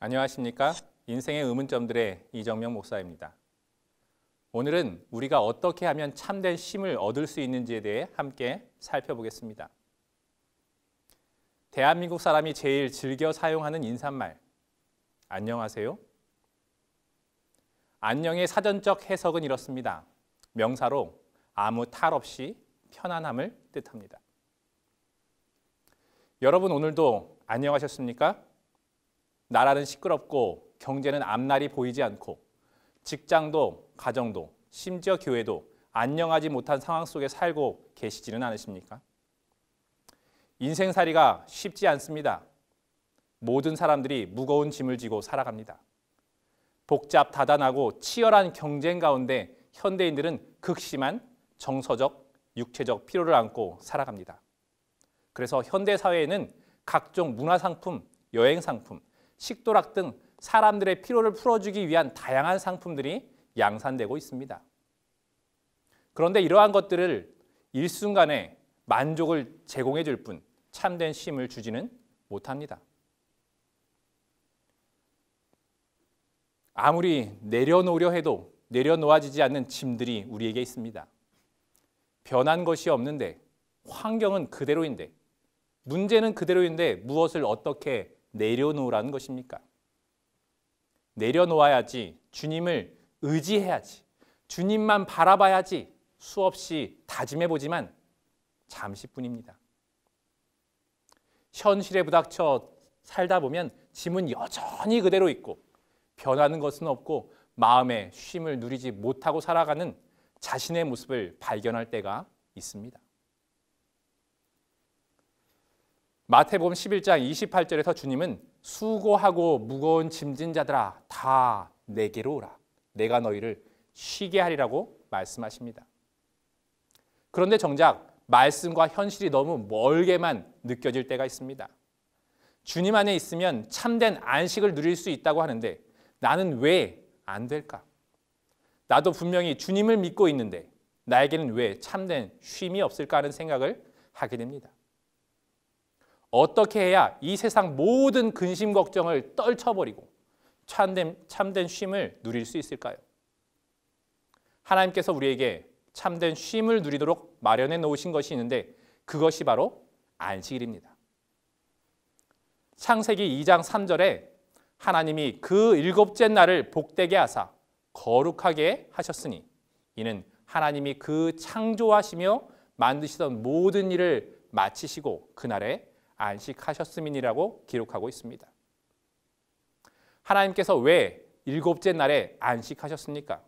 안녕하십니까? 인생의 의문점들의 이정명 목사입니다. 오늘은 우리가 어떻게 하면 참된 쉼을 얻을 수 있는지에 대해 함께 살펴보겠습니다. 대한민국 사람이 제일 즐겨 사용하는 인사말, 안녕하세요? 안녕의 사전적 해석은 이렇습니다. 명사로 아무 탈 없이 편안함을 뜻합니다. 여러분 오늘도 안녕하셨습니까? 나라는 시끄럽고 경제는 앞날이 보이지 않고 직장도 가정도 심지어 교회도 안녕하지 못한 상황 속에 살고 계시지는 않으십니까? 인생살이가 쉽지 않습니다. 모든 사람들이 무거운 짐을 지고 살아갑니다. 복잡 다단하고 치열한 경쟁 가운데 현대인들은 극심한 정서적, 육체적 피로를 안고 살아갑니다. 그래서 현대 사회에는 각종 문화상품, 여행상품, 식도락 등 사람들의 피로를 풀어주기 위한 다양한 상품들이 양산되고 있습니다. 그런데 이러한 것들을 일순간에 만족을 제공해 줄 뿐 참된 쉼을 주지는 못합니다. 아무리 내려놓으려 해도 내려놓아지지 않는 짐들이 우리에게 있습니다. 변한 것이 없는데, 환경은 그대로인데, 문제는 그대로인데 무엇을 어떻게 내려놓으라는 것입니까? 내려놓아야지, 주님을 의지해야지, 주님만 바라봐야지 수없이 다짐해보지만 잠시뿐입니다. 현실에 부닥쳐 살다 보면 짐은 여전히 그대로 있고 변하는 것은 없고 마음의 쉼을 누리지 못하고 살아가는 자신의 모습을 발견할 때가 있습니다. 마태복음 11장 28절에서 주님은 수고하고 무거운 짐진 자들아 다 내게로 오라. 내가 너희를 쉬게 하리라고 말씀하십니다. 그런데 정작 말씀과 현실이 너무 멀게만 느껴질 때가 있습니다. 주님 안에 있으면 참된 안식을 누릴 수 있다고 하는데 나는 왜 안 될까? 나도 분명히 주님을 믿고 있는데 나에게는 왜 참된 쉼이 없을까 하는 생각을 하게 됩니다. 어떻게 해야 이 세상 모든 근심 걱정을 떨쳐버리고 참된 쉼을 누릴 수 있을까요? 하나님께서 우리에게 참된 쉼을 누리도록 마련해 놓으신 것이 있는데 그것이 바로 안식일입니다. 창세기 2장 3절에 하나님이 그 일곱째 날을 복되게 하사 거룩하게 하셨으니 이는 하나님이 그 창조하시며 만드시던 모든 일을 마치시고 그날에 안식하셨음이니라고 기록하고 있습니다. 하나님께서 왜 일곱째 날에 안식하셨습니까?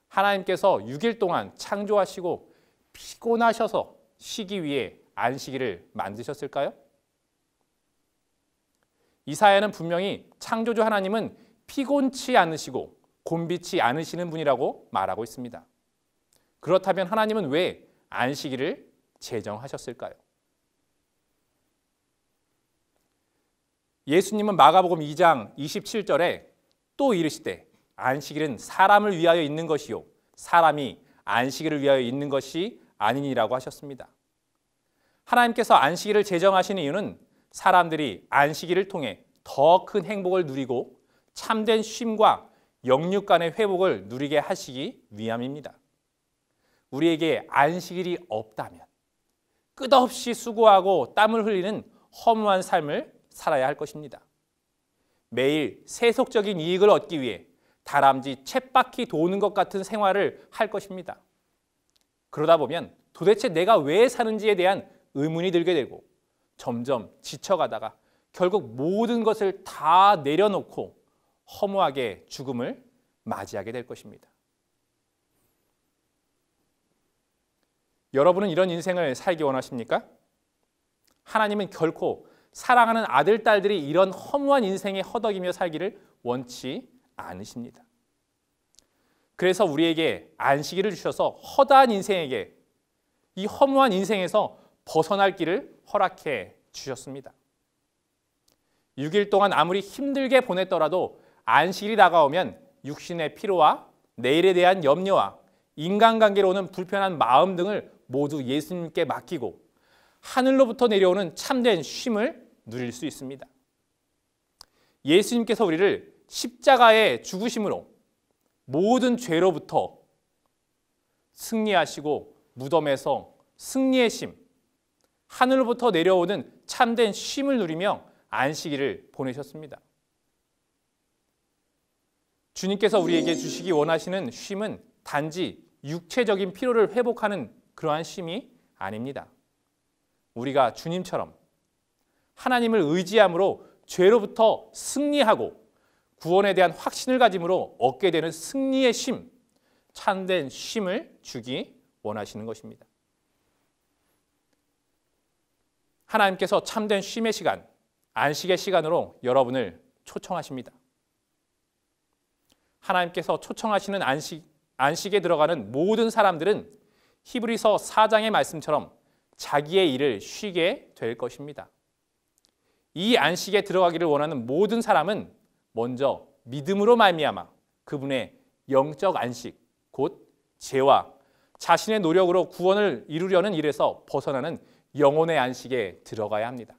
하나님께서 6일 동안 창조하시고 피곤하셔서 쉬기 위해 안식일을 만드셨을까요? 이사야는 분명히 창조주 하나님은 피곤치 않으시고 곤비치 않으시는 분이라고 말하고 있습니다. 그렇다면 하나님은 왜 안식일을 제정하셨을까요? 예수님은 마가복음 2장 27절에 또 이르시되 안식일은 사람을 위하여 있는 것이요 사람이 안식일을 위하여 있는 것이 아니니라고 하셨습니다. 하나님께서 안식일을 제정하신 이유는 사람들이 안식일을 통해 더 큰 행복을 누리고 참된 쉼과 영육 간의 회복을 누리게 하시기 위함입니다. 우리에게 안식일이 없다면 끝없이 수고하고 땀을 흘리는 허무한 삶을 살아야 할 것입니다. 매일 세속적인 이익을 얻기 위해 다람쥐 쳇바퀴 도는 것 같은 생활을 할 것입니다. 그러다 보면 도대체 내가 왜 사는지에 대한 의문이 들게 되고 점점 지쳐가다가 결국 모든 것을 다 내려놓고 허무하게 죽음을 맞이하게 될 것입니다. 여러분은 이런 인생을 살기 원하십니까? 하나님은 결코 사랑하는 아들, 딸들이 이런 허무한 인생에 허덕이며 살기를 원치 않으십니다. 그래서 우리에게 안식일을 주셔서 허다한 인생에게 이 허무한 인생에서 벗어날 길을 허락해 주셨습니다. 6일 동안 아무리 힘들게 보냈더라도 안식일이 다가오면 육신의 피로와 내일에 대한 염려와 인간관계로 오는 불편한 마음 등을 모두 예수님께 맡기고 하늘로부터 내려오는 참된 쉼을 누릴 수 있습니다. 예수님께서 우리를 십자가의 죽으심으로 모든 죄로부터 승리하시고 무덤에서 승리의 쉼, 하늘로부터 내려오는 참된 쉼을 누리며 안식일을 보내셨습니다. 주님께서 우리에게 주시기 원하시는 쉼은 단지 육체적인 피로를 회복하는 그러한 쉼이 아닙니다. 우리가 주님처럼 하나님을 의지함으로 죄로부터 승리하고 구원에 대한 확신을 가짐으로 얻게 되는 승리의 쉼, 참된 쉼을 주기 원하시는 것입니다. 하나님께서 참된 쉼의 시간, 안식의 시간으로 여러분을 초청하십니다. 하나님께서 초청하시는 안식에 들어가는 모든 사람들은 히브리서 4장의 말씀처럼 자기의 일을 쉬게 될 것입니다. 이 안식에 들어가기를 원하는 모든 사람은 먼저 믿음으로 말미암아 그분의 영적 안식, 곧 죄와 자신의 노력으로 구원을 이루려는 일에서 벗어나는 영혼의 안식에 들어가야 합니다.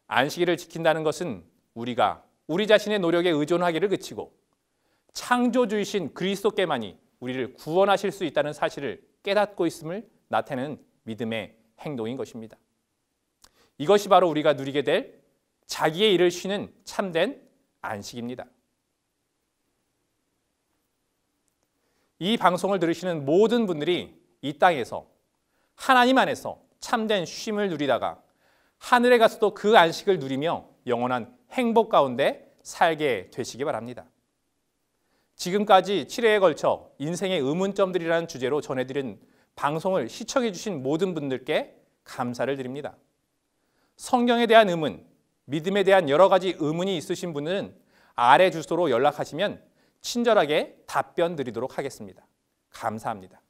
안식일을 지킨다는 것은 우리가 우리 자신의 노력에 의존하기를 그치고 창조주이신 그리스도께만이 우리를 구원하실 수 있다는 사실을 깨닫고 있음을 나타내는 믿음의 행동인 것입니다. 이것이 바로 우리가 누리게 될 자기의 일을 쉬는 참된 안식입니다. 이 방송을 들으시는 모든 분들이 이 땅에서 하나님 안에서 참된 쉼을 누리다가 하늘에 가서도 그 안식을 누리며 영원한 행복 가운데 살게 되시기 바랍니다. 지금까지 7회에 걸쳐 인생의 의문점들이라는 주제로 전해드린 방송을 시청해 주신 모든 분들께 감사를 드립니다. 성경에 대한 의문, 믿음에 대한 여러 가지 의문이 있으신 분은 아래 주소로 연락하시면 친절하게 답변 드리도록 하겠습니다. 감사합니다.